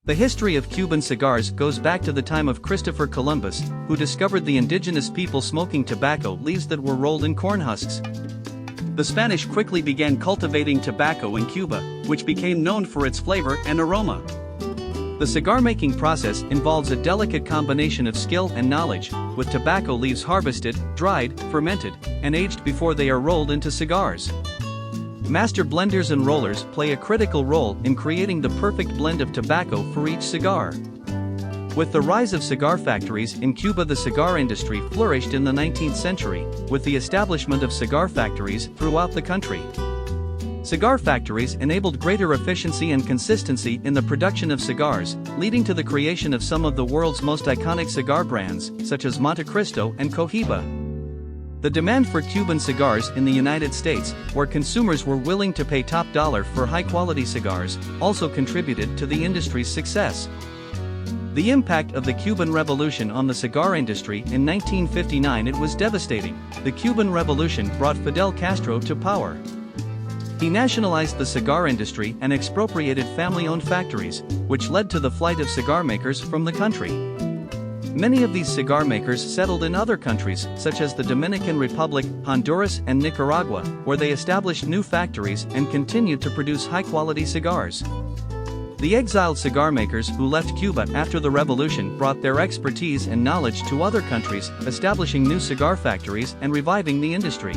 The history of Cuban cigars goes back to the time of Christopher Columbus, who discovered the indigenous people smoking tobacco leaves that were rolled in corn husks. The Spanish quickly began cultivating tobacco in Cuba, which became known for its flavor and aroma. The cigar-making process involves a delicate combination of skill and knowledge, with tobacco leaves harvested, dried, fermented, and aged before they are rolled into cigars. Master blenders and rollers play a critical role in creating the perfect blend of tobacco for each cigar. With the rise of cigar factories in Cuba, the cigar industry flourished in the 19th century, with the establishment of cigar factories throughout the country. Cigar factories enabled greater efficiency and consistency in the production of cigars, leading to the creation of some of the world's most iconic cigar brands, such as Montecristo and Cohiba. The demand for Cuban cigars in the United States, where consumers were willing to pay top dollar for high-quality cigars, also contributed to the industry's success. The impact of the Cuban Revolution on the cigar industry in 1959 it was devastating. The Cuban Revolution brought Fidel Castro to power. He nationalized the cigar industry and expropriated family-owned factories, which led to the flight of cigar makers from the country. Many of these cigar makers settled in other countries, such as the Dominican Republic, Honduras, and Nicaragua, where they established new factories and continued to produce high-quality cigars. The exiled cigar makers who left Cuba after the revolution brought their expertise and knowledge to other countries, establishing new cigar factories and reviving the industry.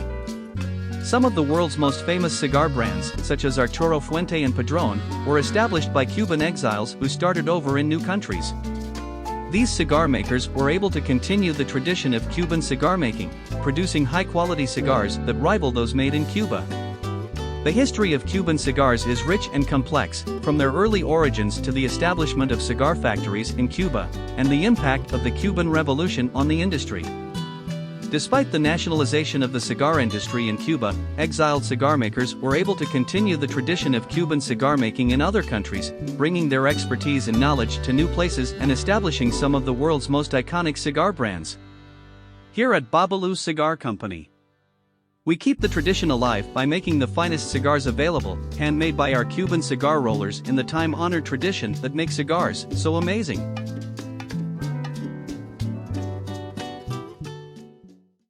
Some of the world's most famous cigar brands, such as Arturo Fuente and Padron, were established by Cuban exiles who started over in new countries. These cigar makers were able to continue the tradition of Cuban cigar making, producing high-quality cigars that rival those made in Cuba. The history of Cuban cigars is rich and complex, from their early origins to the establishment of cigar factories in Cuba, and the impact of the Cuban Revolution on the industry. Despite the nationalization of the cigar industry in Cuba, exiled cigar makers were able to continue the tradition of Cuban cigar making in other countries, bringing their expertise and knowledge to new places and establishing some of the world's most iconic cigar brands. Here at Bobalu Cigar Company, we keep the tradition alive by making the finest cigars available, handmade by our Cuban cigar rollers in the time-honored tradition that makes cigars so amazing.